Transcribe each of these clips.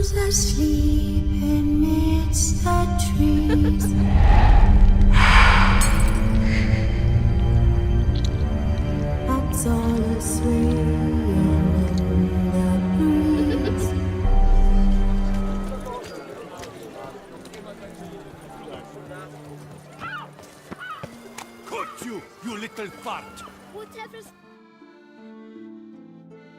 Who's asleep amidst the trees? That's all swaying in the breeze. Caught you, you little fart! Whatever's...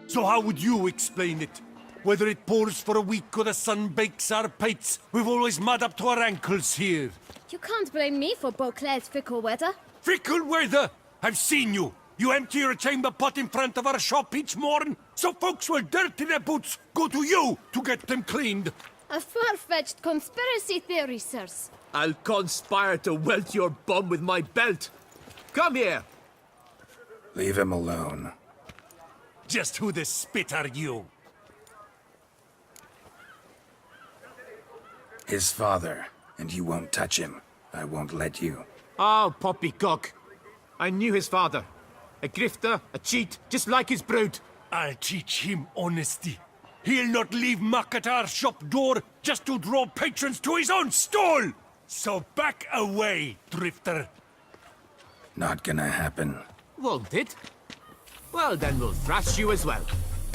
So how would you explain it? Whether it pours for a week or the sun bakes our pates, we've always mud up to our ankles here. You can't blame me for Beauclair's fickle weather. Fickle weather! I've seen you! You empty your chamber pot in front of our shop each morn, so folks will dirty their boots, go to you to get them cleaned. A far-fetched conspiracy theory, sirs. I'll conspire to welt your bum with my belt. Come here. Leave him alone. Just who the spit are you? His father, and you won't touch him. I won't let you. Oh, poppycock. I knew his father. A grifter, a cheat, just like his brood. I'll teach him honesty. He'll not leave muck at our shop door just to draw patrons to his own stall! So back away, drifter. Not gonna happen. Won't it? Well, then we'll thrash you as well.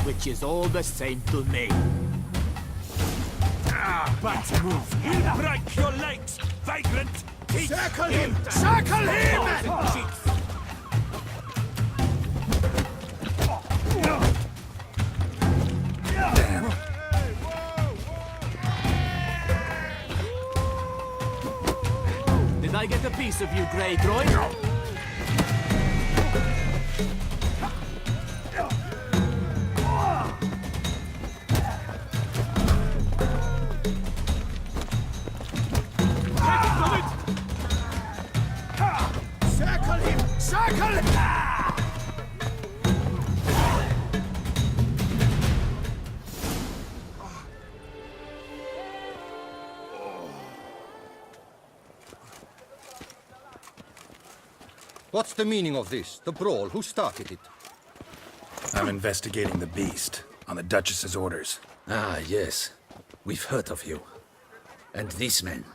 Which is all the same to me. Bad move. He'll break your legs, vagrant! Circle him! Circle him! Damn. Did I get a piece of you, Grey Groin? Circle him! Circle him! What's the meaning of this? The brawl? Who started it? I'm investigating the beast, on the Duchess's orders. Ah, yes. We've heard of you. And these men,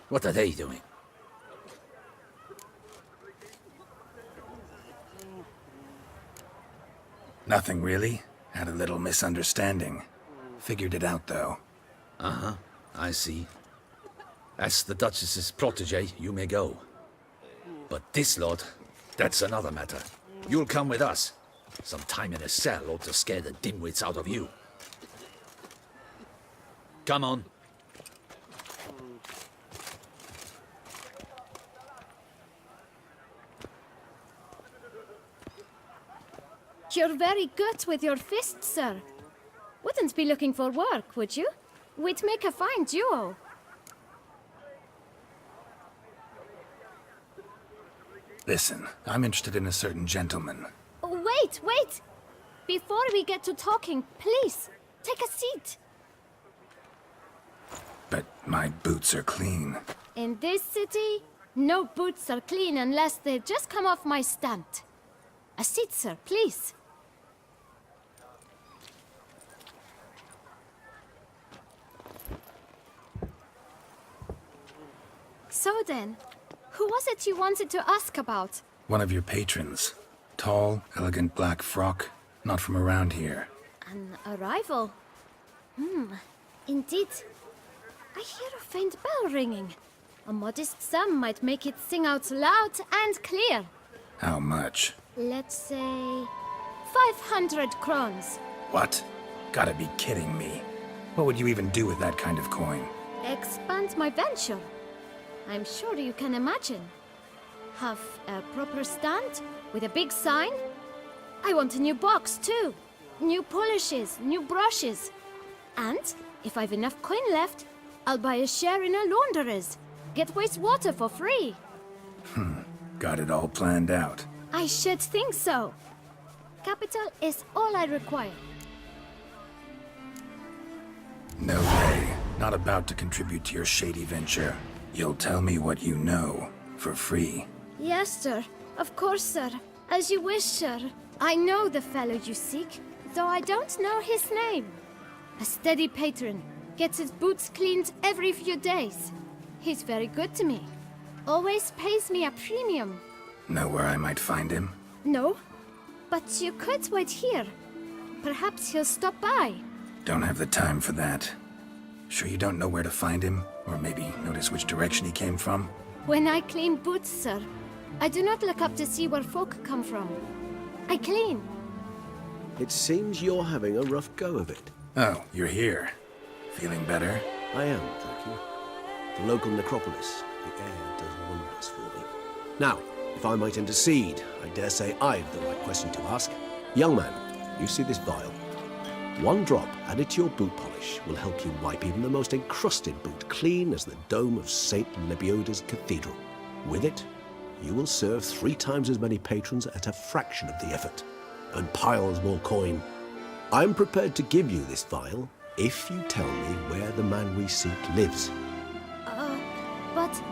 what are they doing? Nothing really. Had a little misunderstanding. Figured it out, though. Uh-huh, I see. As the Duchess's protege, you may go. But this lot, that's another matter. You'll come with us. Some time in a cell ought to scare the dimwits out of you. Come on. You're very good with your fists, sir. Wouldn't be looking for work, would you? We'd make a fine duo. Listen, I'm interested in a certain gentleman. Wait, wait! Before we get to talking, please, take a seat. But my boots are clean. In this city, no boots are clean unless they just come off my stand. A seat, sir, please. So then, who was it you wanted to ask about? One of your patrons. Tall, elegant black frock. Not from around here. An arrival? Indeed. I hear a faint bell ringing. A modest sum might make it sing out loud and clear. How much? Let's say 500 crowns. What? Gotta be kidding me. What would you even do with that kind of coin? Expand my venture. I'm sure you can imagine. Have a proper stand with a big sign. I want a new box too. New polishes, new brushes. And if I've enough coin left, I'll buy a share in a launderer's. Get wastewater for free. Got it all planned out. I should think so. Capital is all I require. No way. Not about to contribute to your shady venture. You'll tell me what you know, for free. Yes, sir. Of course, sir. As you wish, sir. I know the fellow you seek, though I don't know his name. A steady patron, Gets his boots cleaned every few days. He's very good to me. Always pays me a premium. Know where I might find him? No, but you could wait here. Perhaps he'll stop by. Don't have the time for that. Sure you don't know where to find him? Or maybe notice which direction he came from? When I clean boots, sir, I do not look up to see where folk come from. I clean. It seems you're having a rough go of it. Oh, you're here. Feeling better? I am, thank you. The local necropolis. The air does wonders for me. Now, if I might intercede, I dare say I've the right question to ask. Young man, you see this vial? One drop added to your boot polish will help you wipe even the most encrusted boot clean as the dome of St. Lebioda's Cathedral. With it, you will serve 3 times as many patrons at a fraction of the effort, and piles more coin. I'm prepared to give you this vial if you tell me where the man we seek lives. But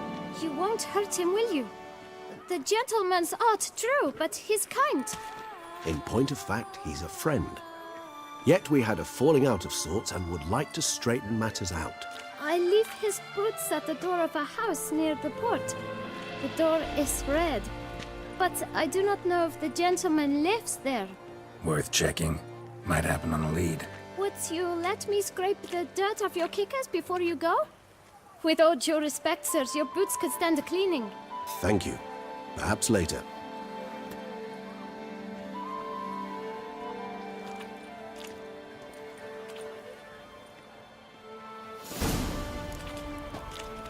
you won't hurt him, will you? The gentleman's art true, but he's kind. In point of fact, he's a friend. Yet we had a falling out of sorts and would like to straighten matters out. I leave his boots at the door of a house near the port. The door is red, but I do not know if the gentleman lives there. Worth checking. Might happen on a lead. Would you let me scrape the dirt off your kickers before you go? With all due respect, sirs, your boots could stand a cleaning. Thank you. Perhaps later.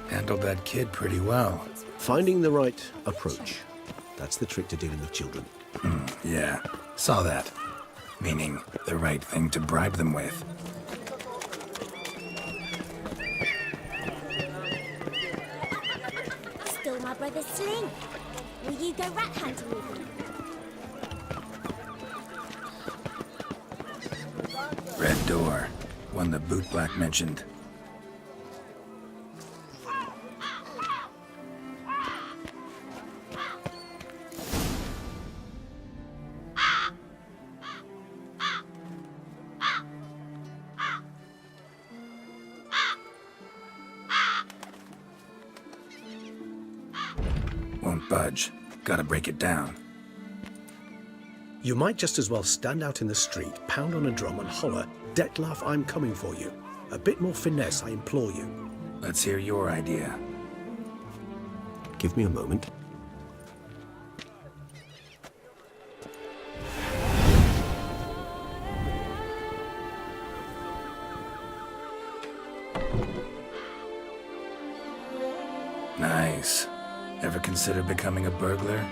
Handled that kid pretty well. Finding the right approach. That's the trick to dealing with children. Yeah, saw that. Meaning, the right thing to bribe them with. Stole my brother's sling. Will you go rat hunting with me? Red door. One the bootblack mentioned. Won't budge. Gotta break it down. You might just as well stand out in the street, pound on a drum and holler, "Detlef, I'm coming for you." A bit more finesse, I implore you. Let's hear your idea. Give me a moment. Nice. Ever consider becoming a burglar?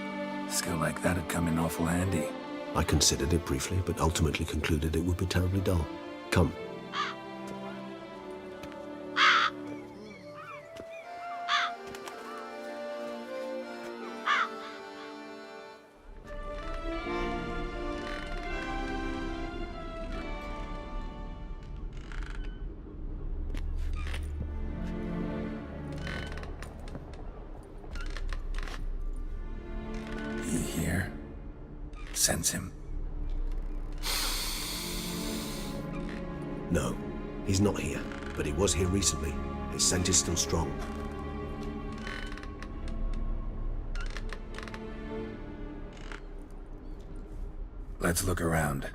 Skill like that'd come in awful handy. I considered it briefly, but ultimately concluded it would be terribly dull. Come. He here? Sense him? No, he's not here, but he was here recently. His scent is still strong. Let's look around.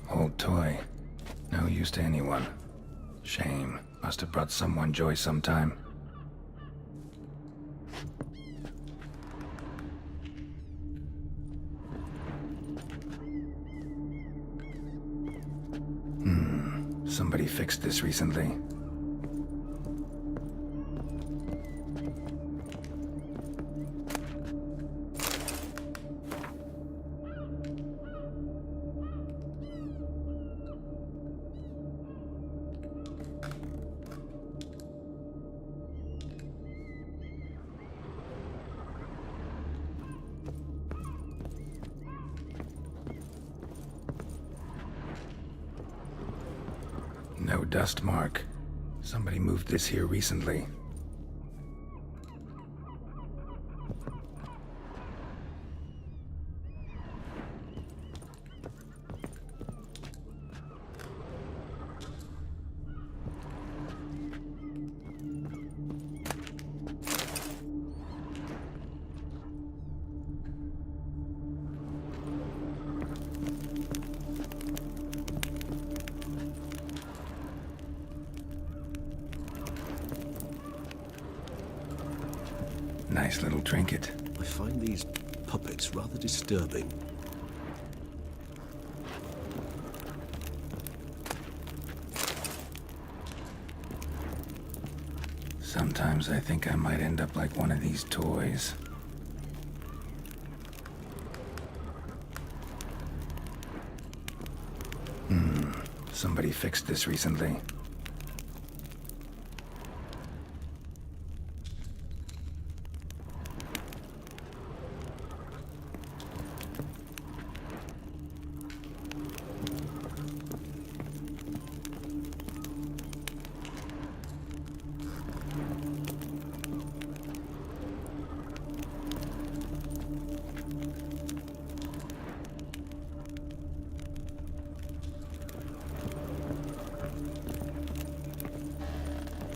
Old toy. No use to anyone. Shame. Must have brought someone joy sometime. Somebody fixed this recently. No dust mark. Somebody moved this here recently. Nice little trinket. I find these puppets rather disturbing. Sometimes I think I might end up like one of these toys. Somebody fixed this recently.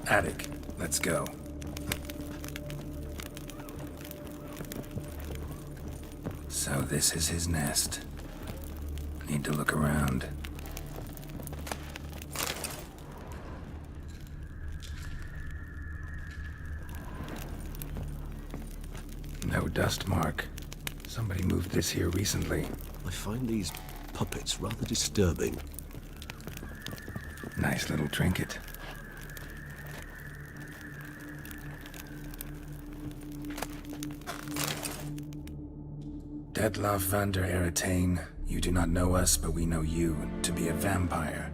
Attic. Let's go. So this is his nest. Need to look around. No dust mark. Somebody moved this here recently. I find these puppets rather disturbing. Nice little trinket. Detlav van der Eretain, you do not know us, but we know you to be a vampire.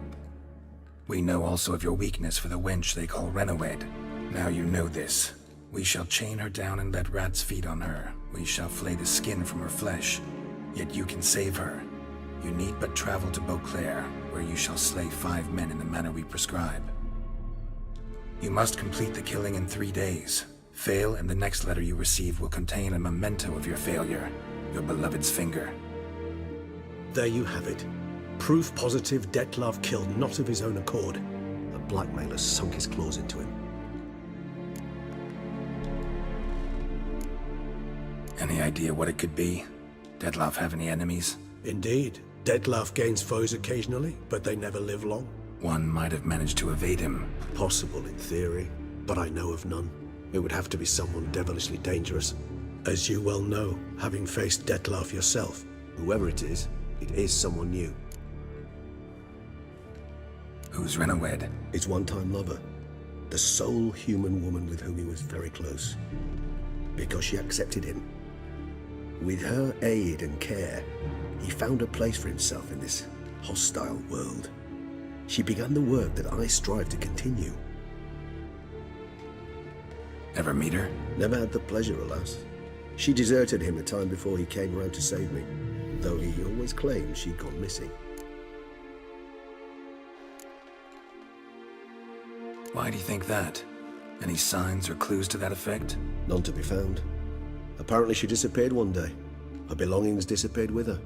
We know also of your weakness for the wench they call Renowed. Now you know this. We shall chain her down and let rats feed on her. We shall flay the skin from her flesh. Yet you can save her. You need but travel to Beauclair, where you shall slay 5 men in the manner we prescribe. You must complete the killing in 3 days. Fail, and the next letter you receive will contain a memento of your failure. Your beloved's finger. There you have it. Proof positive Detlav killed not of his own accord. A blackmailer sunk his claws into him. Any idea what it could be? Detlav have any enemies? Indeed. Detlav gains foes occasionally, but they never live long. One might have managed to evade him. Possible in theory, but I know of none. It would have to be someone devilishly dangerous. As you well know, having faced Detlav yourself. Whoever it is someone new. Who's Renowed? His one-time lover. The sole human woman with whom he was very close. Because she accepted him. With her aid and care, he found a place for himself in this hostile world. She began the work that I strive to continue. Ever meet her? Never had the pleasure, alas. She deserted him a time before he came round to save me, though he always claimed she'd gone missing. Why do you think that? Any signs or clues to that effect? None to be found. Apparently she disappeared one day. Her belongings disappeared with her.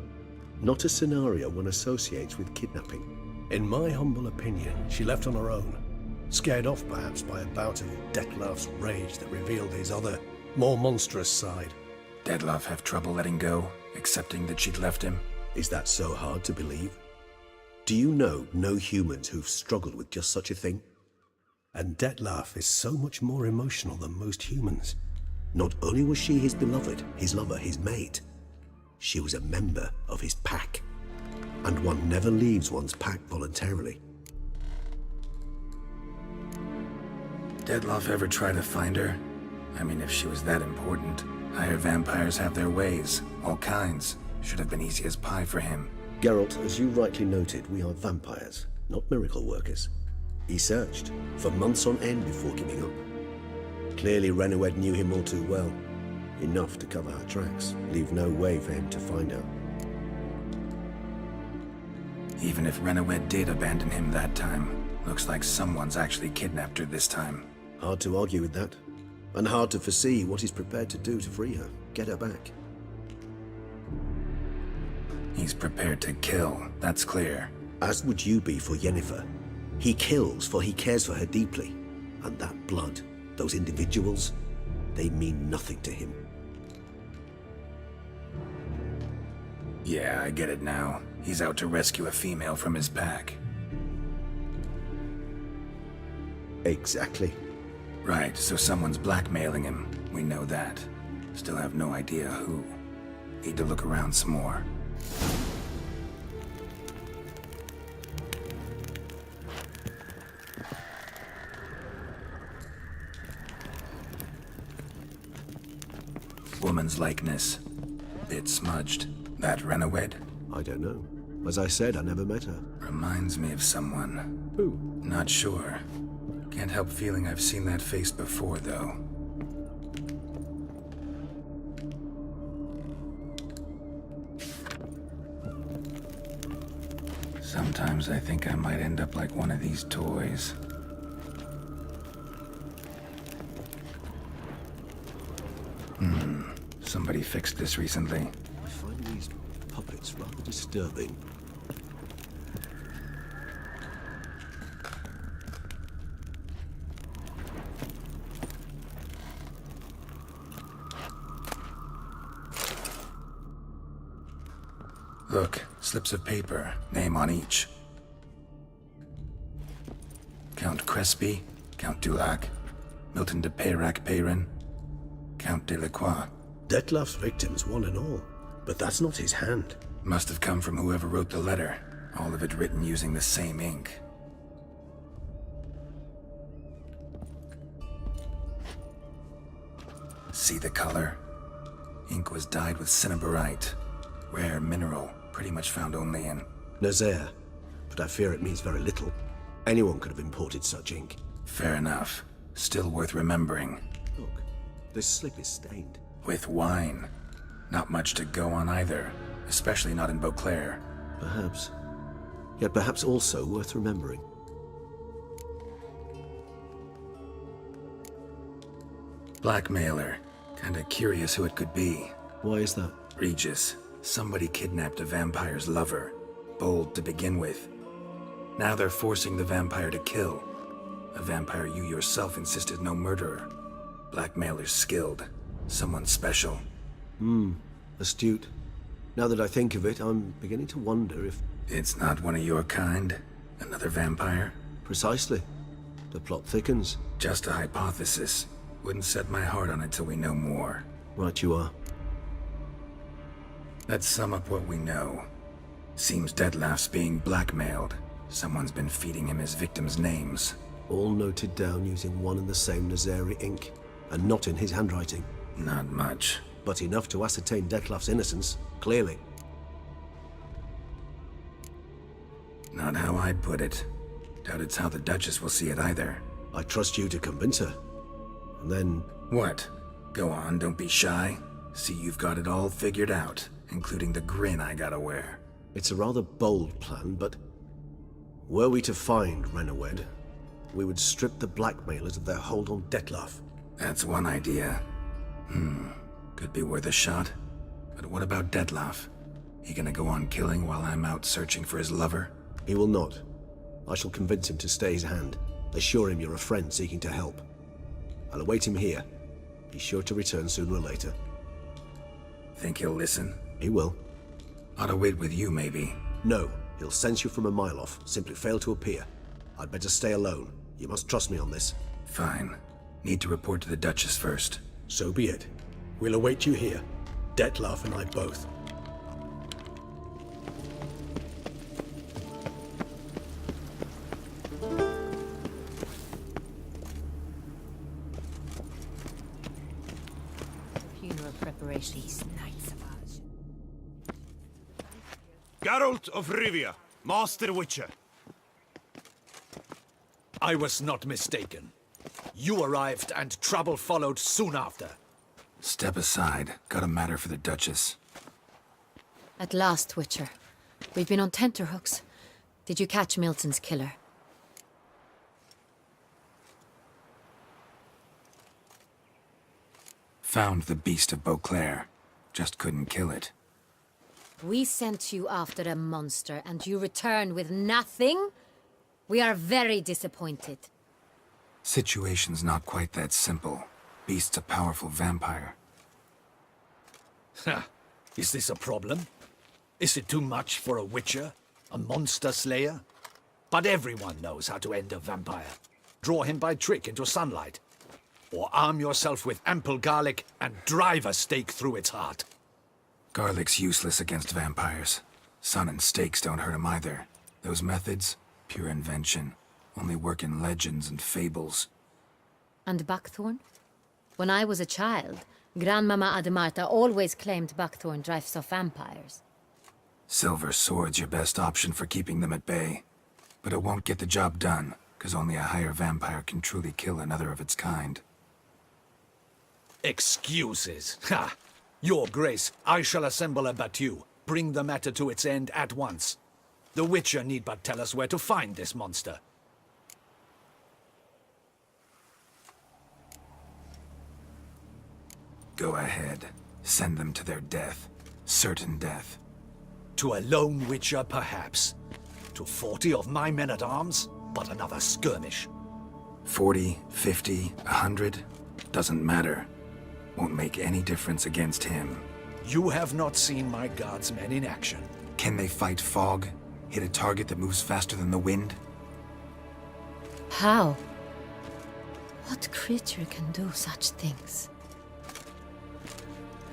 Not a scenario one associates with kidnapping. In my humble opinion, she left on her own. Scared off perhaps by a bout of Detlav's rage that revealed his other, more monstrous side. Detlav have trouble letting go, accepting that she'd left him? Is that so hard to believe? Do you know no humans who've struggled with just such a thing? And Detlav is so much more emotional than most humans. Not only was she his beloved, his lover, his mate, she was a member of his pack. And one never leaves one's pack voluntarily. Detlav ever try to find her? I mean, if she was that important. Higher vampires have their ways, all kinds. Should have been easy as pie for him. Geralt, as you rightly noted, we are vampires, not miracle workers. He searched for months on end before giving up. Clearly Renowed knew him all too well. Enough to cover her tracks, leave no way for him to find out. Even if Renowed did abandon him that time, looks like someone's actually kidnapped her this time. Hard to argue with that. And hard to foresee what he's prepared to do to free her, get her back. He's prepared to kill, that's clear. As would you be for Yennefer. He kills for he cares for her deeply. And that blood, those individuals, they mean nothing to him. Yeah, I get it now. He's out to rescue a female from his pack. Exactly. Right, so someone's blackmailing him. We know that. Still have no idea who. Need to look around some more. Woman's likeness. Bit smudged. That Renowed? I don't know. As I said, I never met her. Reminds me of someone. Who? Not sure. Can't help feeling I've seen that face before, though. Sometimes I think I might end up like one of these toys. Somebody fixed this recently. I find these puppets rather disturbing. Look, slips of paper, name on each. Count Crespi, Count Dulac, Milton de Peyrac-Peyrin, Count Delacroix. Detlef's victims, one and all. But that's not his hand. Must have come from whoever wrote the letter. All of it written using the same ink. See the color? Ink was dyed with cinnabarite. Rare mineral, pretty much found only in... Nazaire. But I fear it means very little. Anyone could have imported such ink. Fair enough. Still worth remembering. Look, this slip is stained. With wine. Not much to go on either. Especially not in Beauclair. Perhaps. Yet perhaps also worth remembering. Blackmailer. Kinda curious who it could be. Why is that? Regis. Somebody kidnapped a vampire's lover. Bold to begin with. Now they're forcing the vampire to kill. A vampire you yourself insisted no murderer. Blackmailer's skilled. Someone special. Astute. Now that I think of it, I'm beginning to wonder if... It's not one of your kind? Another vampire? Precisely. The plot thickens. Just a hypothesis. Wouldn't set my heart on it till we know more. Right you are. Let's sum up what we know. Seems Detlef's being blackmailed. Someone's been feeding him his victims' names. All noted down using one and the same Nazari ink. And not in his handwriting. Not much. But enough to ascertain Detlef's innocence, clearly. Not how I'd put it. Doubt it's how the Duchess will see it either. I trust you to convince her. And then... What? Go on, don't be shy. See you've got it all figured out, including the grin I gotta wear. It's a rather bold plan, but... Were we to find Renowed, we would strip the blackmailers of their hold on Detlef. That's one idea. Could be worth a shot. But what about Detlef? He gonna go on killing while I'm out searching for his lover? He will not. I shall convince him to stay his hand. Assure him you're a friend seeking to help. I'll await him here. He's sure to return sooner or later. Think he'll listen? He will. Ought to wait with you, maybe. No. He'll sense you from a mile off. Simply fail to appear. I'd better stay alone. You must trust me on this. Fine. Need to report to the Duchess first. So be it. We'll await you here. Detlef and I both. Funeral preparation. These nights of ours. Geralt of Rivia, Master Witcher. I was not mistaken. You arrived and trouble followed soon after. Step aside. Got a matter for the Duchess. At last, Witcher. We've been on tenterhooks. Did you catch Milton's killer? Found the beast of Beauclair. Just couldn't kill it. We sent you after a monster, and you return with nothing? We are very disappointed. Situation's not quite that simple. Beast's a powerful vampire. Ha! Is this a problem? Is it too much for a witcher? A monster slayer? But everyone knows how to end a vampire. Draw him by trick into sunlight. Or arm yourself with ample garlic and drive a stake through its heart. Garlic's useless against vampires. Sun and stakes don't hurt him either. Those methods, pure invention. Only work in legends and fables. And buckthorn? When I was a child, Grandmama Ademarta always claimed buckthorn drives off vampires. Silver sword's your best option for keeping them at bay. But it won't get the job done, because only a higher vampire can truly kill another of its kind. Excuses. Ha! Your Grace, I shall assemble a battue. Bring the matter to its end at once. The Witcher need but tell us where to find this monster. Go ahead. Send them to their death. Certain death. To a lone Witcher, perhaps. To 40 of my men-at-arms, but another skirmish. 40, 50, 100? Doesn't matter. Won't make any difference against him. You have not seen my guardsmen in action. Can they fight fog? Hit a target that moves faster than the wind? How? What creature can do such things?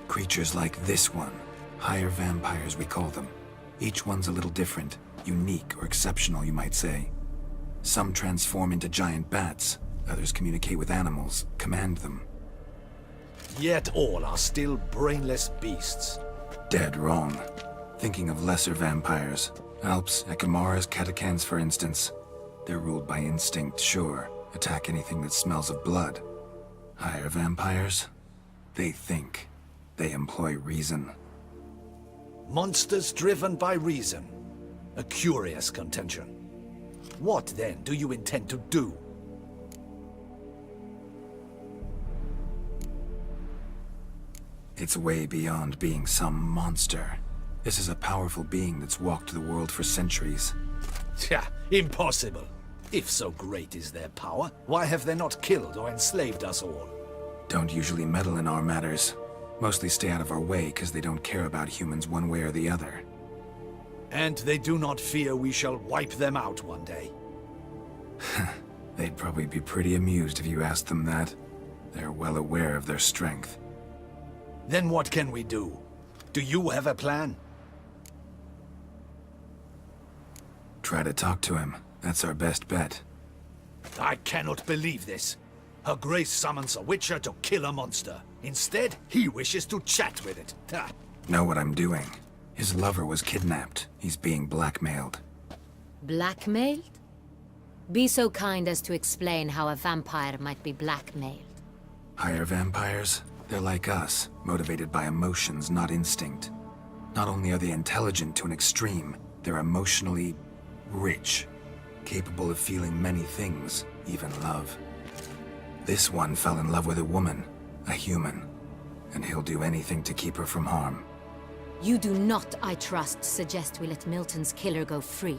Creatures like this one. Higher vampires, we call them. Each one's a little different. Unique or exceptional, you might say. Some transform into giant bats. Others communicate with animals, command them. Yet all are still brainless beasts. Dead wrong. Thinking of lesser vampires. Alps, Ekamaras, Catacans, for instance. They're ruled by instinct, sure. Attack anything that smells of blood. Higher vampires? They think. They employ reason. Monsters driven by reason. A curious contention. What, then, do you intend to do? It's way beyond being some monster. This is a powerful being that's walked the world for centuries. Tja, impossible. If so great is their power, why have they not killed or enslaved us all? Don't usually meddle in our matters. Mostly stay out of our way because they don't care about humans one way or the other. And they do not fear we shall wipe them out one day. They'd probably be pretty amused if you asked them that. They're well aware of their strength. Then what can we do? Do you have a plan? Try to talk to him. That's our best bet. I cannot believe this. Her Grace summons a Witcher to kill a monster. Instead, he wishes to chat with it. Ha. Know what I'm doing. His lover was kidnapped. He's being blackmailed. Blackmailed? Be so kind as to explain how a vampire might be blackmailed. Higher vampires? They're like us, motivated by emotions, not instinct. Not only are they intelligent to an extreme, they're emotionally rich, capable of feeling many things, even love. This one fell in love with a woman, a human, and he'll do anything to keep her from harm. You do not, I trust, suggest we let Milton's killer go free.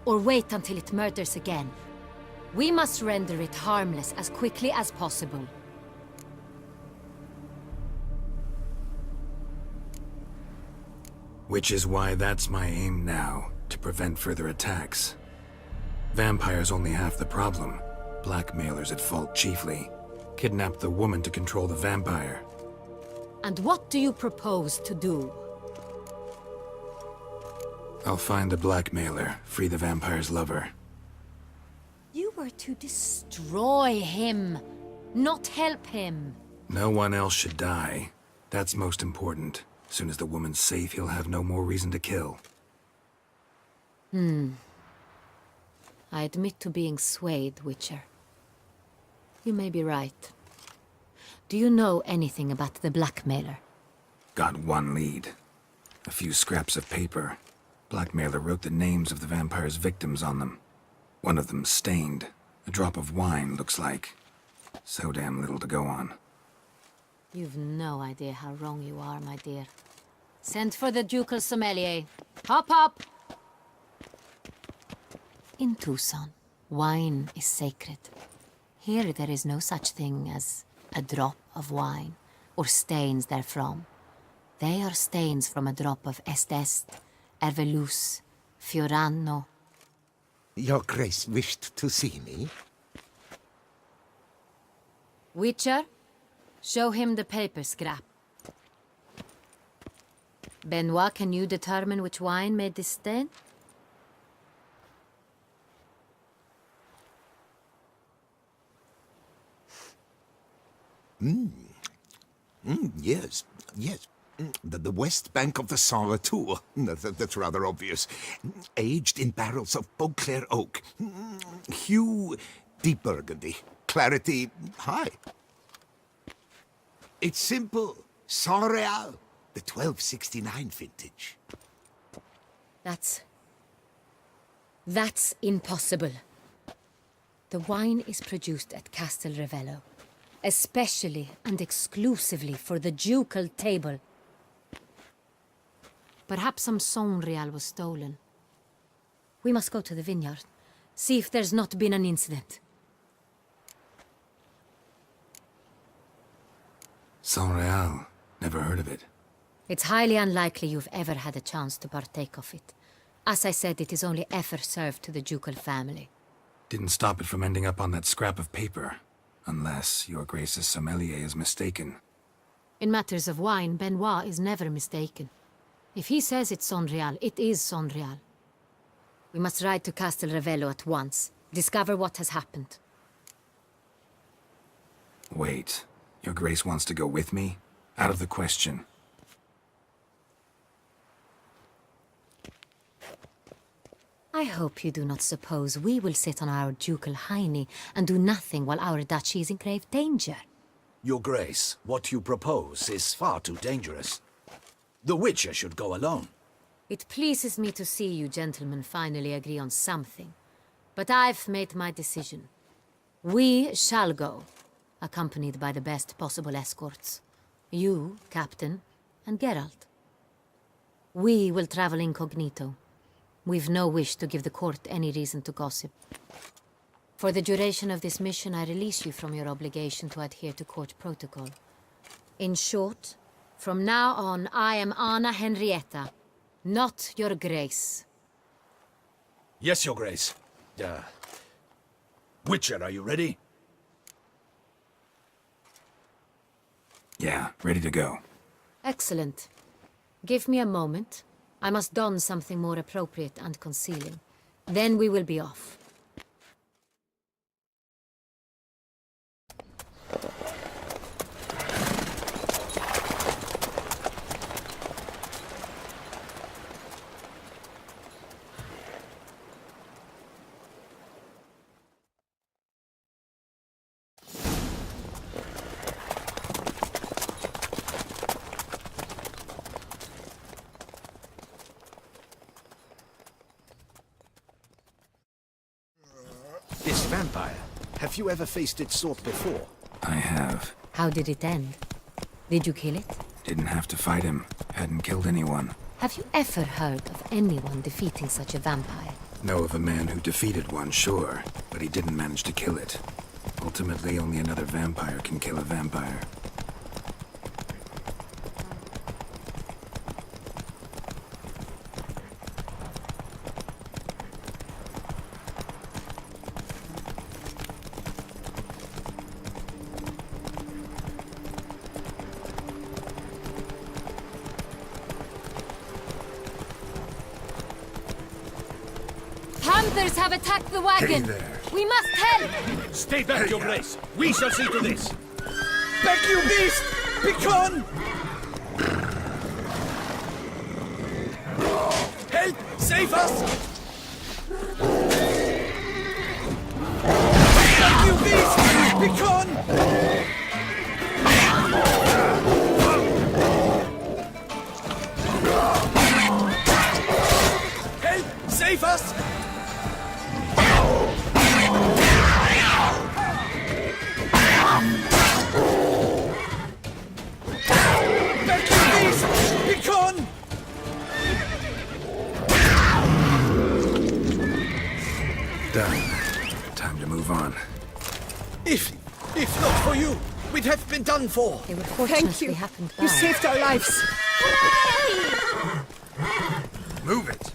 Or wait until it murders again. We must render it harmless as quickly as possible. Which is why that's my aim now, to prevent further attacks. Vampires only half the problem. Blackmailers at fault chiefly. Kidnapped the woman to control the vampire. And what do you propose to do? I'll find the blackmailer, free the vampire's lover. You were to destroy him, not help him. No one else should die. That's most important. As soon as the woman's safe, he'll have no more reason to kill. I admit to being swayed, Witcher. You may be right. Do you know anything about the blackmailer? Got one lead. A few scraps of paper. Blackmailer wrote the names of the vampire's victims on them. One of them stained. A drop of wine, looks like. So damn little to go on. You've no idea how wrong you are, my dear. Send for the ducal sommelier. Hop, hop! In Tucson, wine is sacred. Here there is no such thing as a drop of wine, or stains therefrom. They are stains from a drop of Est, Ervelus, Fiorano. Your Grace wished to see me? Witcher, show him the paper scrap. Benoit, can you determine which wine made this stain? Yes, yes. The west bank of the Saint Retour. That's rather obvious. Aged in barrels of Beauclair oak. Hue, deep burgundy. Clarity, high. It's simple. Saint Real, the 1269 vintage. That's impossible. The wine is produced at Castel Ravello, especially and exclusively for the ducal table. Perhaps some Saint Real was stolen. We must go to the vineyard, see if there's not been an incident. Saint Real. Never heard of it. It's highly unlikely you've ever had a chance to partake of it. As I said, it is only ever served to the ducal family. Didn't stop it from ending up on that scrap of paper. Unless your Grace's sommelier is mistaken. In matters of wine, Benoit is never mistaken. If he says it's Saint Real, it is Saint Real. We must ride to Castel Ravello at once. Discover what has happened. Wait. Your Grace wants to go with me? Out of the question. I hope you do not suppose we will sit on our ducal hiney and do nothing while our duchy is in grave danger. Your Grace, what you propose is far too dangerous. The Witcher should go alone. It pleases me to see you gentlemen finally agree on something. But I've made my decision. We shall go, accompanied by the best possible escorts. You, Captain, and Geralt. We will travel incognito. We've no wish to give the court any reason to gossip. For the duration of this mission, I release you from your obligation to adhere to court protocol. In short, from now on, I am Anna Henrietta, not your Grace. Yes, Your Grace. Witcher, are you ready? Yeah, ready to go. Excellent. Give me a moment. I must don something more appropriate and concealing. Then we will be off. This vampire, have you ever faced its sort before? I have. How did it end? Did you kill it? Didn't have to fight him. Hadn't killed anyone. Have you ever heard of anyone defeating such a vampire? Know of a man who defeated one, sure, but he didn't manage to kill it. Ultimately, only another vampire can kill a vampire. Panthers have attacked the wagon! Hey there. We must help! Stay back, Your Grace. We shall see to this. Back, you beast! Begone! Help! Save us! Back, you beast! Begone! Time to move on. If not for you, we'd have been done for. They would Thank fortunately you. happened by. You saved our lives. Move it!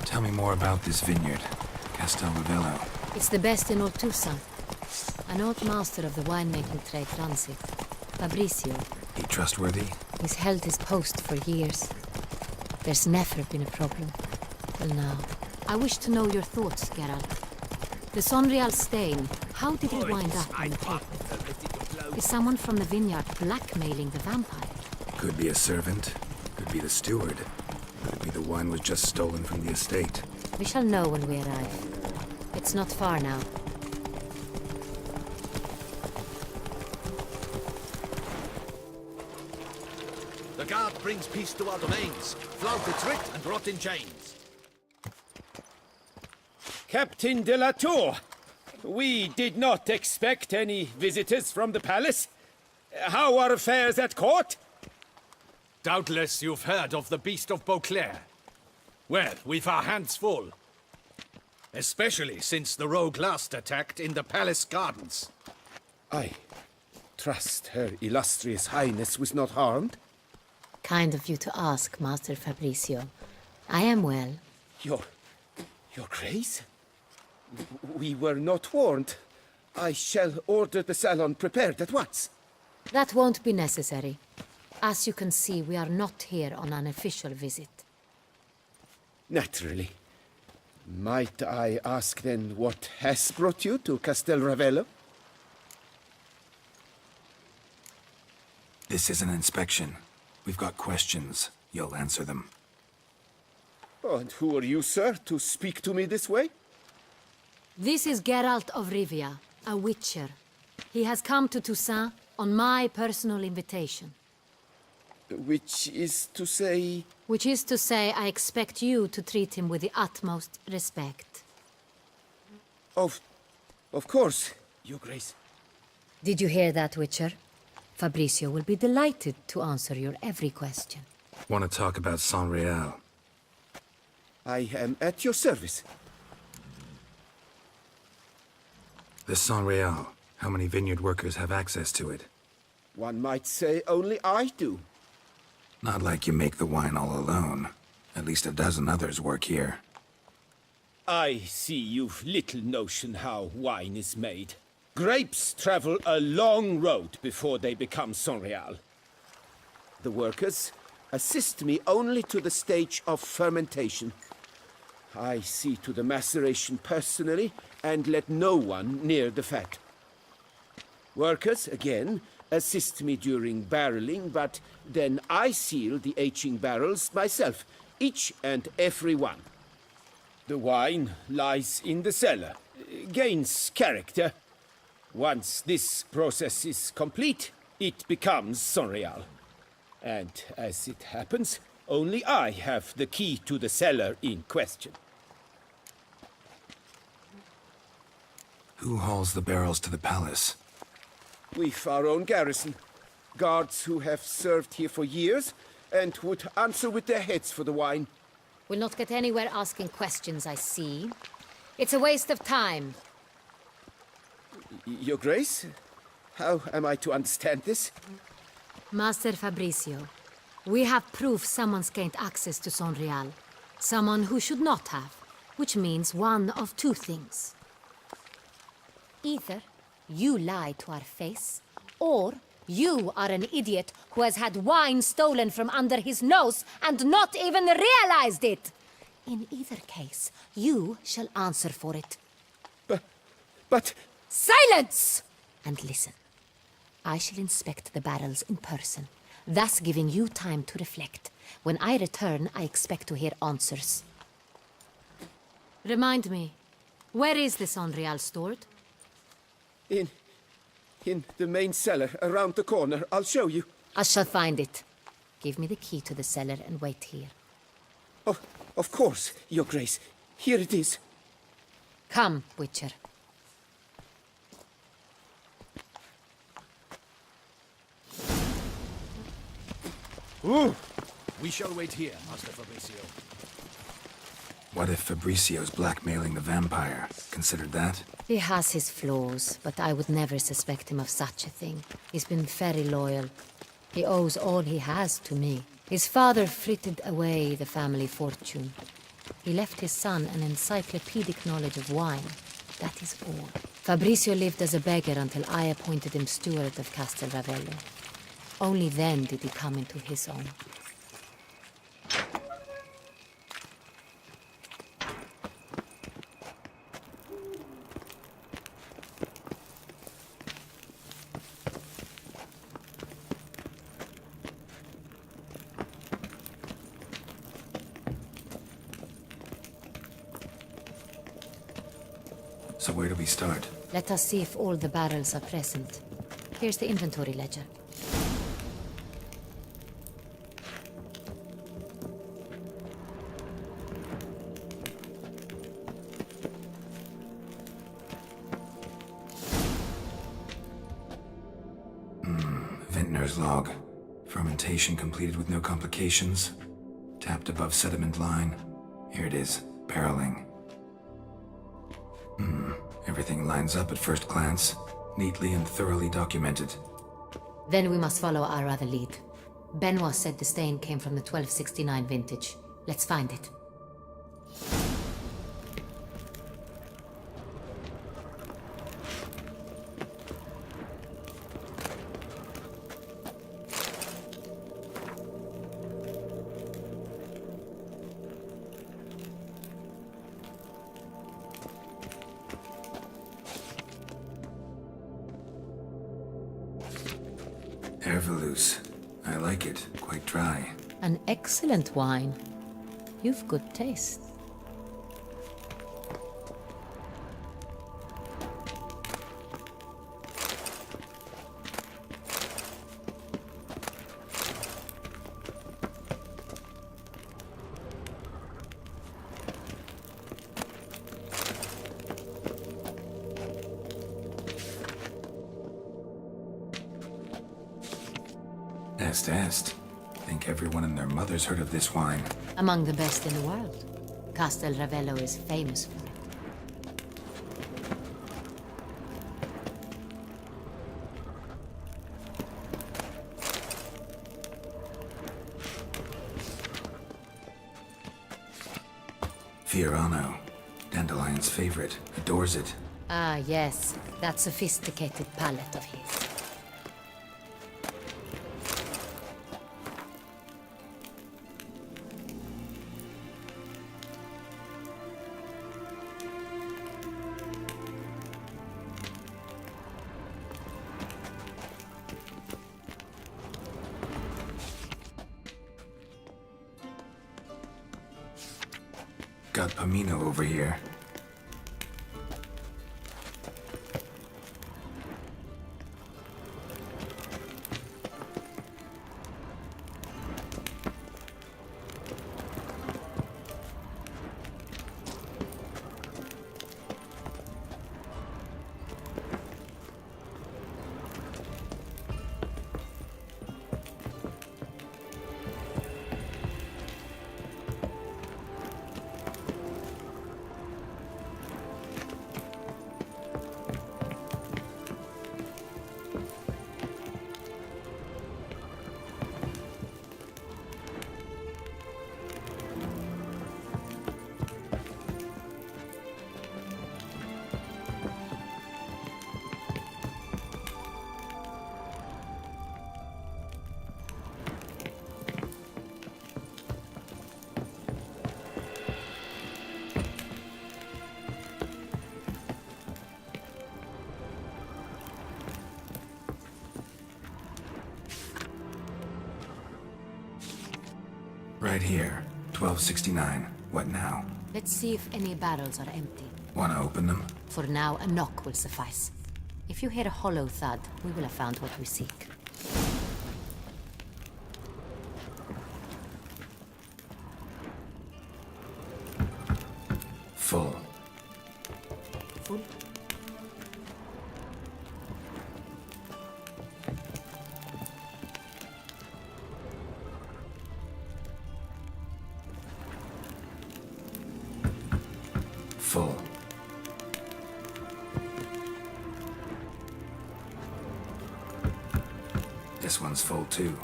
Tell me more about this vineyard, Castel Ravello. It's the best in all Toussaint. An old master of the winemaking trade runs it. Fabrizio. He trustworthy? He's held his post for years. There's never been a problem. Well, now, I wish to know your thoughts, Geralt. The Sonreal stain, how did it wind up on the paper? Is someone from the vineyard blackmailing the vampire? Could be a servant, could be the steward, could be the wine was just stolen from the estate. We shall know when we arrive. It's not far now. The guard brings peace to our domains. Flout its writ and rot in chains. Captain de la Tour, we did not expect any visitors from the palace. How are affairs at court? Doubtless you've heard of the Beast of Beauclair. Well, we've our hands full. Especially since the rogue last attacked in the palace gardens. I trust Her Illustrious Highness was not harmed? Kind of you to ask, Master Fabrizio. I am well. Your Grace? We were not warned. I shall order the salon prepared at once. That won't be necessary. As you can see, we are not here on an official visit. Naturally. Might I ask then what has brought you to Castel Ravello? This is an inspection. We've got questions. You'll answer them. Oh, and who are you, sir, to speak to me this way? This is Geralt of Rivia, a witcher. He has come to Toussaint on my personal invitation. Which is to say... Which is to say, I expect you to treat him with the utmost respect. Of course, Your Grace. Did you hear that, Witcher? Fabrizio will be delighted to answer your every question. Want to talk about Sonreal? I am at your service. The Sonreal. How many vineyard workers have access to it? One might say only I do. Not like you make the wine all alone. At least a dozen others work here. I see you've little notion how wine is made. Grapes travel a long road before they become Sonreal. The workers assist me only to the stage of fermentation. I see to the maceration personally and let no one near the fat. Workers, again, assist me during barreling, but then I seal the aging barrels myself, each and every one. The wine lies in the cellar, gains character. Once this process is complete, it becomes Sonreal. And as it happens, only I have the key to the cellar in question. Who hauls the barrels to the palace? We've our own garrison. Guards who have served here for years and would answer with their heads for the wine. We'll not get anywhere asking questions, I see. It's a waste of time. Your Grace? How am I to understand this? Master Fabrizio, we have proof someone's gained access to Sonreal. Someone who should not have, which means one of two things. Either you lie to our face, or you are an idiot who has had wine stolen from under his nose and not even realized it. In either case, you shall answer for it. But... Silence! And listen. I shall inspect the barrels in person, thus giving you time to reflect. When I return, I expect to hear answers. Remind me, where is this Sonreal stored? In the main cellar, around the corner. I'll show you. I shall find it. Give me the key to the cellar and wait here. Oh, of course, Your Grace. Here it is. Come, Witcher. We shall wait here, Master Fabrizio. What if Fabricio's blackmailing the vampire? Considered that? He has his flaws, but I would never suspect him of such a thing. He's been very loyal. He owes all he has to me. His father frittered away the family fortune. He left his son an encyclopedic knowledge of wine. That is all. Fabricio lived as a beggar until I appointed him steward of Castel Ravello. Only then did he come into his own. So where do we start? Let us see if all the barrels are present. Here's the inventory ledger. Vintner's log. Fermentation completed with no complications. Tapped above sediment line. Here it is. Barreling. Everything lines up at first glance. Neatly and thoroughly documented. Then we must follow our other lead. Benoit said the stain came from the 1269 vintage. Let's find it. Herveloos. I like it. Quite dry. An excellent wine. You've good taste. Est. Think everyone and their mother's heard of this wine. Among the best in the world. Castel Ravello is famous for it. Fiorano. Dandelion's favorite. Adores it. Ah, yes. That sophisticated palate of his. Got Pomino over here. Right here. 1269. What now? Let's see if any barrels are empty. Wanna open them? For now, a knock will suffice. If you hear a hollow thud, we will have found what we seek. Full. Full? This one's full too.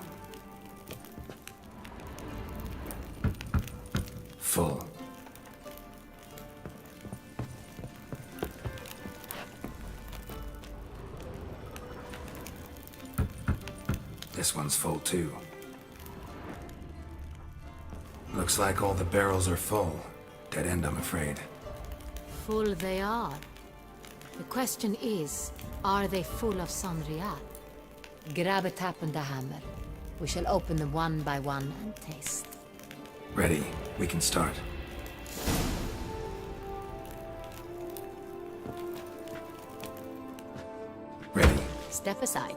Full. This one's full too. Looks like all the barrels are full. Dead end, I'm afraid. Full they are. The question is, are they full of Sonrial? Grab a tap and a hammer. We shall open them one by one and taste. Ready. We can start. Ready. Step aside.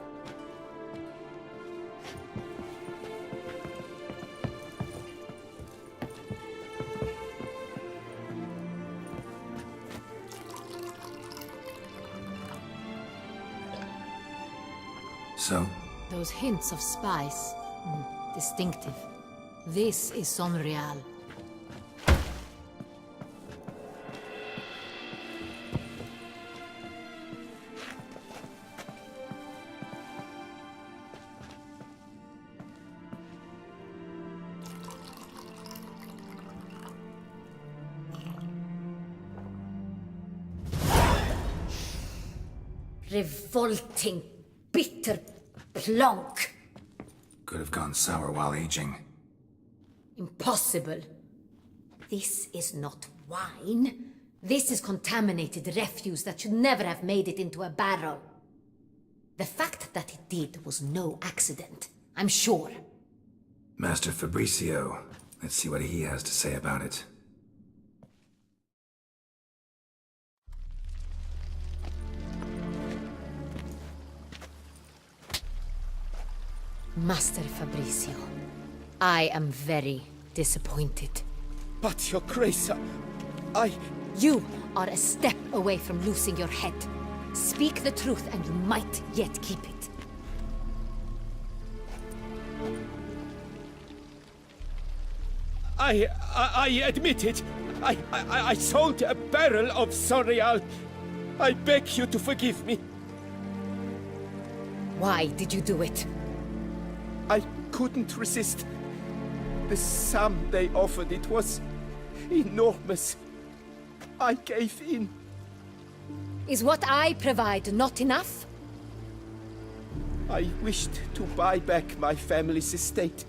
So? Those hints of spice. Distinctive. This is Sonrial. Revolting, bitter plonk. Could have gone sour while aging. Impossible. This is not wine. This is contaminated refuse that should never have made it into a barrel. The fact that it did was no accident, I'm sure. Master Fabricio. Let's see what he has to say about it. Master Fabricio, I am very disappointed. But, Your Grace, I... You are a step away from losing your head. Speak the truth and you might yet keep it. I admit it. I sold a barrel of Sonrial. I beg you to forgive me. Why did you do it? I couldn't resist. The sum they offered, it was enormous. I gave in. Is what I provide not enough? I wished to buy back my family's estate.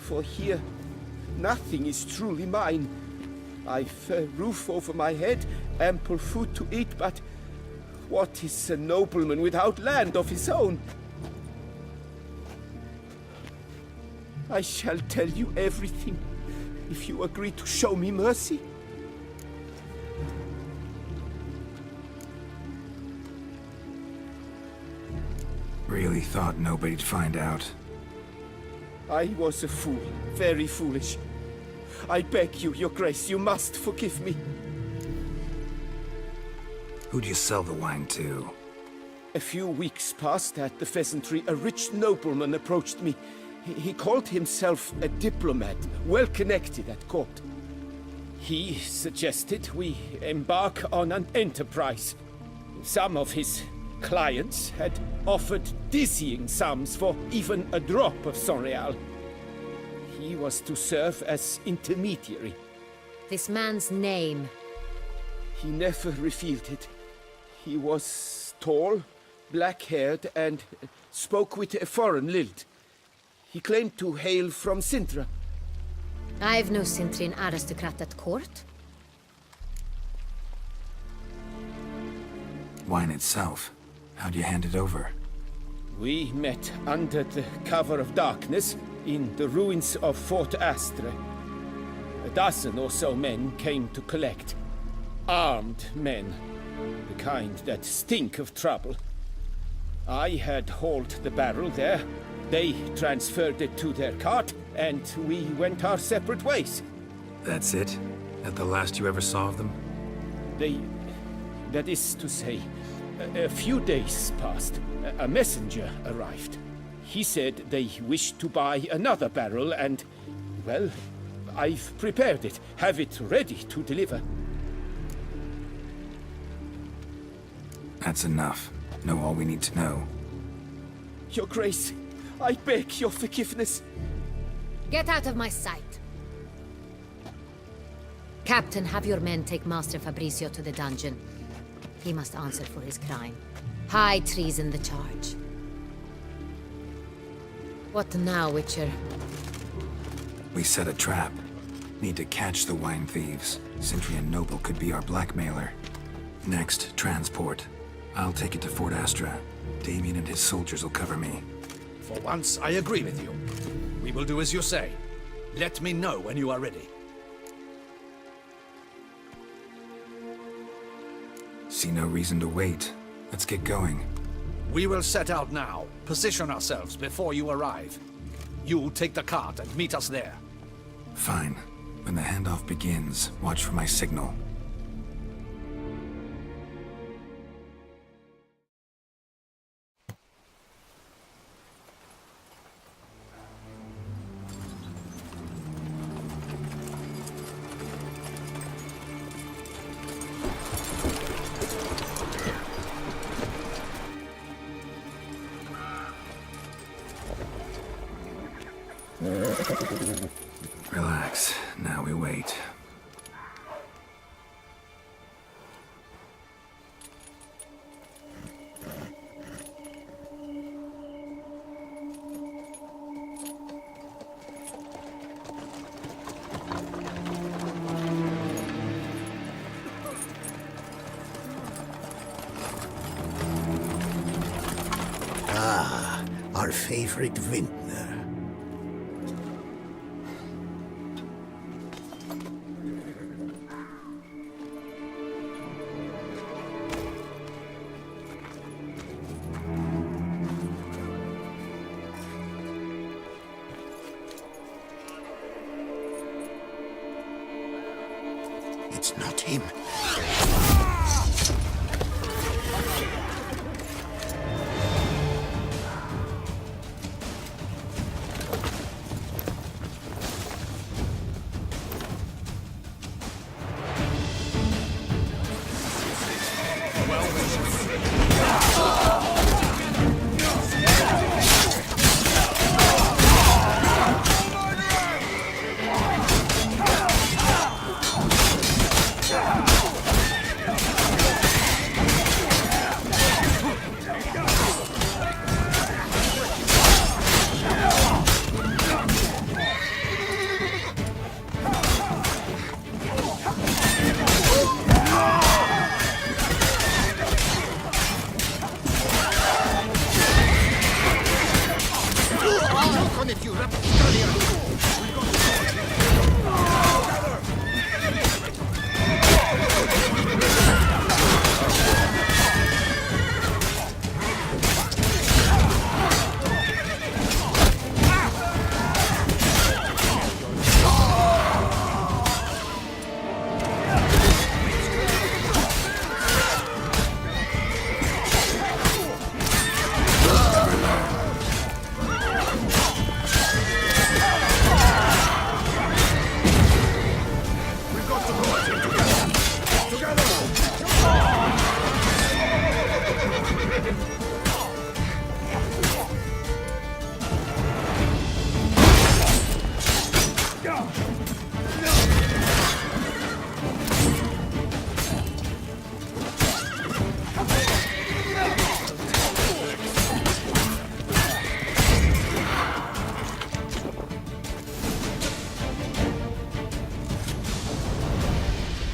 For here, nothing is truly mine. I've a roof over my head, ample food to eat, but what is a nobleman without land of his own? I shall tell you everything, if you agree to show me mercy. Really thought nobody'd find out. I was a fool, very foolish. I beg you, Your Grace, you must forgive me. Who'd you sell the wine to? A few weeks past at the pheasantry, a rich nobleman approached me. He called himself a diplomat, well connected at court. He suggested we embark on an enterprise. Some of his clients had offered dizzying sums for even a drop of Sonrial. He was to serve as intermediary. This man's name? He never revealed it. He was tall, black-haired, and spoke with a foreign lilt. He claimed to hail from Sintra. I've no Sintrian aristocrat at court. Wine itself. How'd you hand it over? We met under the cover of darkness in the ruins of Fort Astre. A dozen or so men came to collect. Armed men. The kind that stink of trouble. I had hauled the barrel there. They transferred it to their cart, and we went our separate ways. That's it? That the last you ever saw of them? That is to say, a few days passed. A messenger arrived. He said they wished to buy another barrel and, well, I've prepared it. Have it ready to deliver. That's enough. Know all we need to know. Your Grace, I beg your forgiveness. Get out of my sight. Captain, have your men take Master Fabrizio to the dungeon. He must answer for his crime. High treason the charge. What now, Witcher? We set a trap. Need to catch the wine thieves. Sentry and Noble could be our blackmailer. Next, transport. I'll take it to Fort Astra. Damien and his soldiers will cover me. For once, I agree with you. We will do as you say. Let me know when you are ready. See no reason to wait. Let's get going. We will set out now. Position ourselves before you arrive. You take the cart and meet us there. Fine. When the handoff begins, watch for my signal. Relax. Now we wait. Ah, our favorite vintner. It's not him.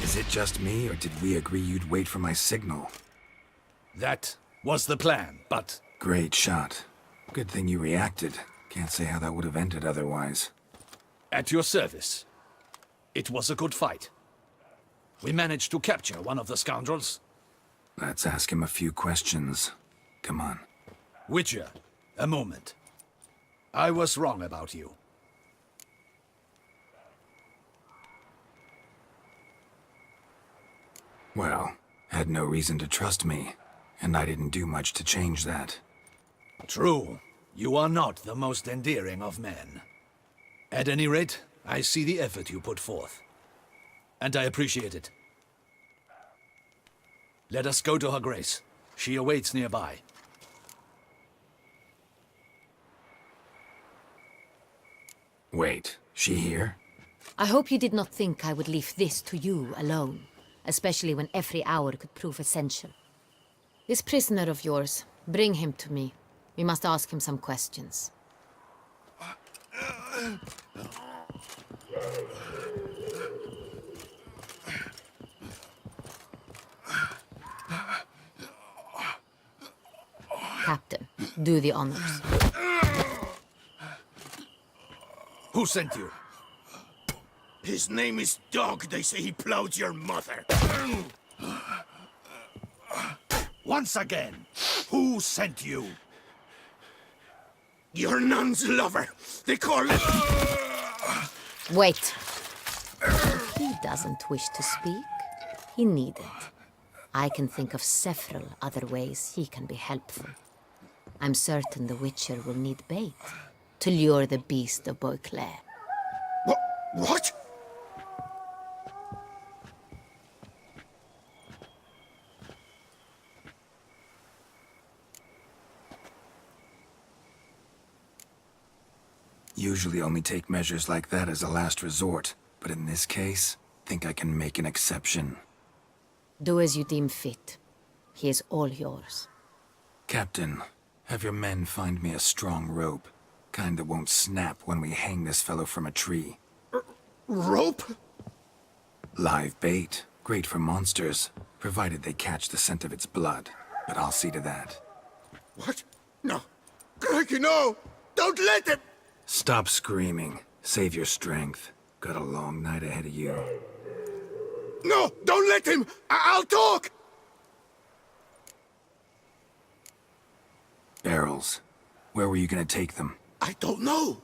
Is it just me, or did we agree you'd wait for my signal? That was the plan, but... Great shot. Good thing you reacted. Can't say how that would have ended otherwise. At your service. It was a good fight. We managed to capture one of the scoundrels. Let's ask him a few questions. Come on. Witcher, a moment. I was wrong about you. Well, had no reason to trust me, and I didn't do much to change that. True. You are not the most endearing of men. At any rate, I see the effort you put forth. And I appreciate it. Let us go to her grace. She awaits nearby. Wait, she here? I hope you did not think I would leave this to you alone, especially when every hour could prove essential. This prisoner of yours, bring him to me. We must ask him some questions. Captain, do the honors. Who sent you? His name is Dog. They say he plowed your mother. Once again, who sent you? Your nun's lover. They call it... Wait. If he doesn't wish to speak, he needn't. I can think of several other ways he can be helpful. I'm certain the Witcher will need bait to lure the beast of Beauclair. What? Usually only take measures like that as a last resort, but in this case, think I can make an exception. Do as you deem fit. He is all yours. Captain, have your men find me a strong rope. Kind that won't snap when we hang this fellow from a tree. Rope? Live bait. Great for monsters, provided they catch the scent of its blood. But I'll see to that. What? No. Crikey, no! Don't let him! Stop screaming. Save your strength. Got a long night ahead of you. No! Don't let him! I'll talk! Barrels. Where were you gonna take them? I don't know.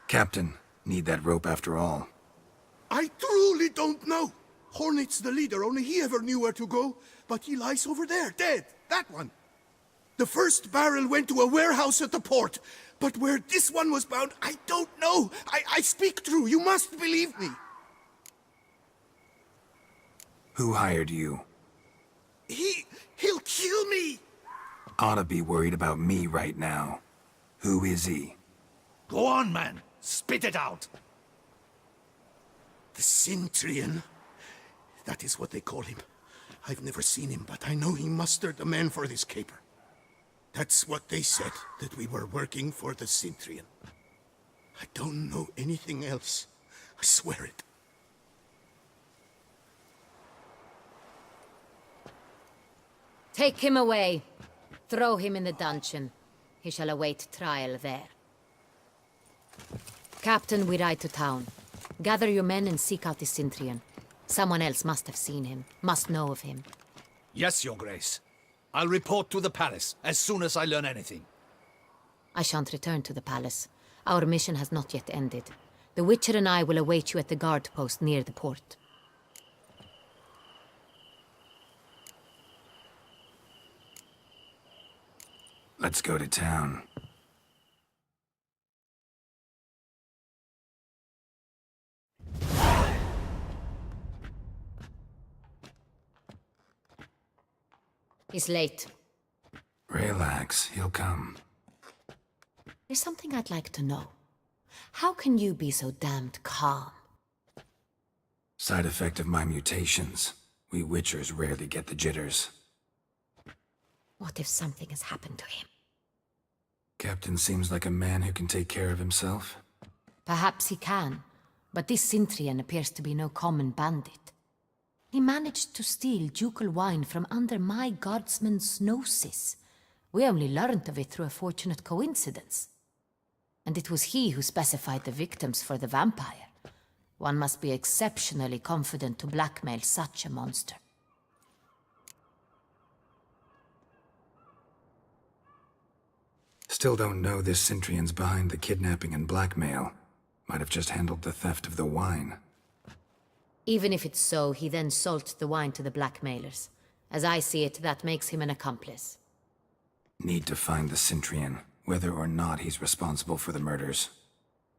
Captain, need that rope after all. I truly don't know. Hornet's the leader, only he ever knew where to go. But he lies over there, dead. That one. The first barrel went to a warehouse at the port. But where this one was bound, I don't know. I speak true. You must believe me. Who hired you? He'll kill me. Oughta be worried about me right now. Who is he? Go on, man. Spit it out. The Cintrian. That is what they call him. I've never seen him, but I know he mustered the men for this caper. That's what they said, that we were working for the Cintrian. I don't know anything else. I swear it. Take him away. Throw him in the dungeon. He shall await trial there. Captain, we ride to town. Gather your men and seek out the Cintrian. Someone else must have seen him, must know of him. Yes, Your Grace. I'll report to the palace as soon as I learn anything. I shan't return to the palace. Our mission has not yet ended. The Witcher and I will await you at the guard post near the port. Let's go to town. He's late. Relax, he'll come. There's something I'd like to know. How can you be so damned calm? Side effect of my mutations. We Witchers rarely get the jitters. What if something has happened to him? Captain seems like a man who can take care of himself. Perhaps he can, but this Cintrian appears to be no common bandit. He managed to steal ducal wine from under my guardsman's noses. We only learned of it through a fortunate coincidence. And it was he who specified the victims for the vampire. One must be exceptionally confident to blackmail such a monster. Still don't know this Cintrian's behind the kidnapping and blackmail. Might have just handled the theft of the wine. Even if it's so, he then sold the wine to the blackmailers. As I see it, that makes him an accomplice. Need to find the Cintrian, whether or not he's responsible for the murders.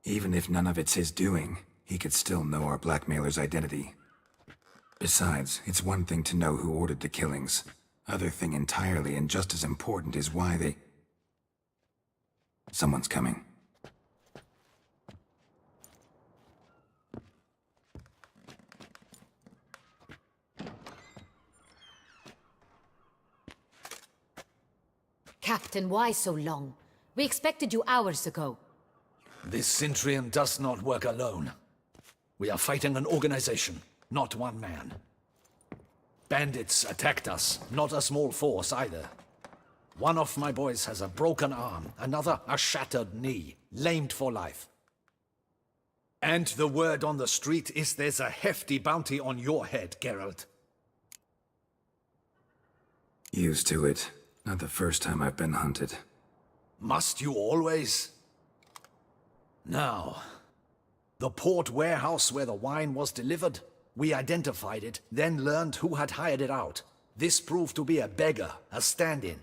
Even if none of it's his doing, he could still know our blackmailer's identity. Besides, it's one thing to know who ordered the killings. Other thing entirely, and just as important, is why they... Someone's coming. Captain, why so long? We expected you hours ago. This Centurion does not work alone. We are fighting an organization, not one man. Bandits attacked us, not a small force either. One of my boys has a broken arm, another a shattered knee, lamed for life. And the word on the street is there's a hefty bounty on your head, Geralt. Used to it. Not the first time I've been hunted. Must you always? Now, the port warehouse where the wine was delivered, we identified it, then learned who had hired it out. This proved to be a beggar, a stand-in.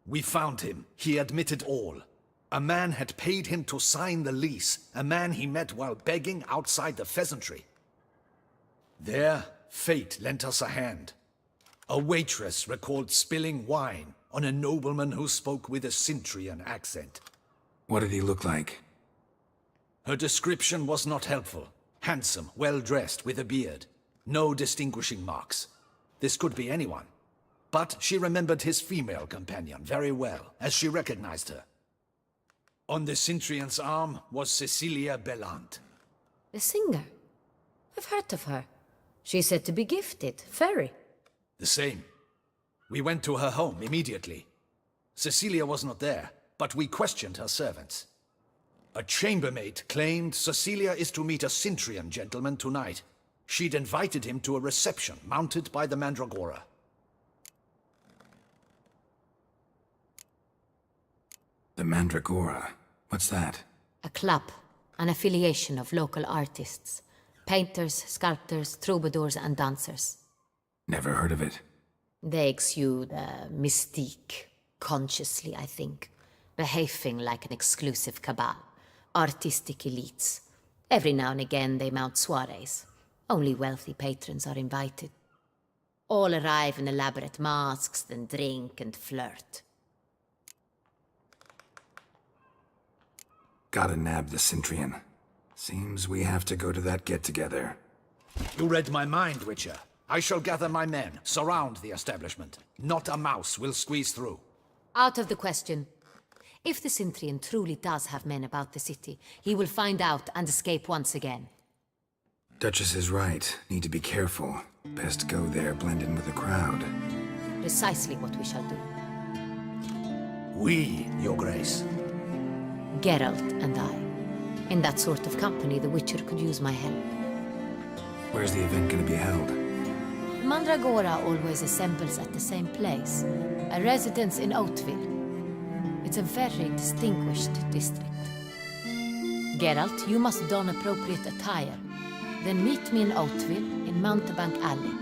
We found him. He admitted all. A man had paid him to sign the lease, a man he met while begging outside the pheasantry. There, fate lent us a hand. A waitress recalled spilling wine on a nobleman who spoke with a Centurion accent. What did he look like? Her description was not helpful. Handsome, well-dressed, with a beard. No distinguishing marks. This could be anyone. But she remembered his female companion very well, as she recognized her. On the Centurion's arm was Cecilia Bellant. The singer? I've heard of her. She's said to be gifted, very. The same. We went to her home immediately. Cecilia was not there, but we questioned her servants. A chambermaid claimed Cecilia is to meet a Centurion gentleman tonight. She'd invited him to a reception mounted by the Mandragora. The Mandragora? What's that? A club, an affiliation of local artists. Painters, sculptors, troubadours and dancers. Never heard of it. They exude mystique, consciously, I think. Behaving like an exclusive cabal. Artistic elites. Every now and again they mount soirees. Only wealthy patrons are invited. All arrive in elaborate masks, then drink and flirt. Gotta nab the Centurion. Seems we have to go to that get-together. You read my mind, Witcher. I shall gather my men, surround the establishment. Not a mouse will squeeze through. Out of the question. If the Centurion truly does have men about the city, he will find out and escape once again. Duchess is right. Need to be careful. Best go there, blend in with the crowd. Precisely what we shall do. We, Your Grace. Geralt and I. In that sort of company, the Witcher could use my help. Where's the event gonna be held? Mandragora always assembles at the same place. A residence in Oatville. It's a very distinguished district. Geralt, you must don appropriate attire. Then meet me in Oatville, in Mountebank Alley.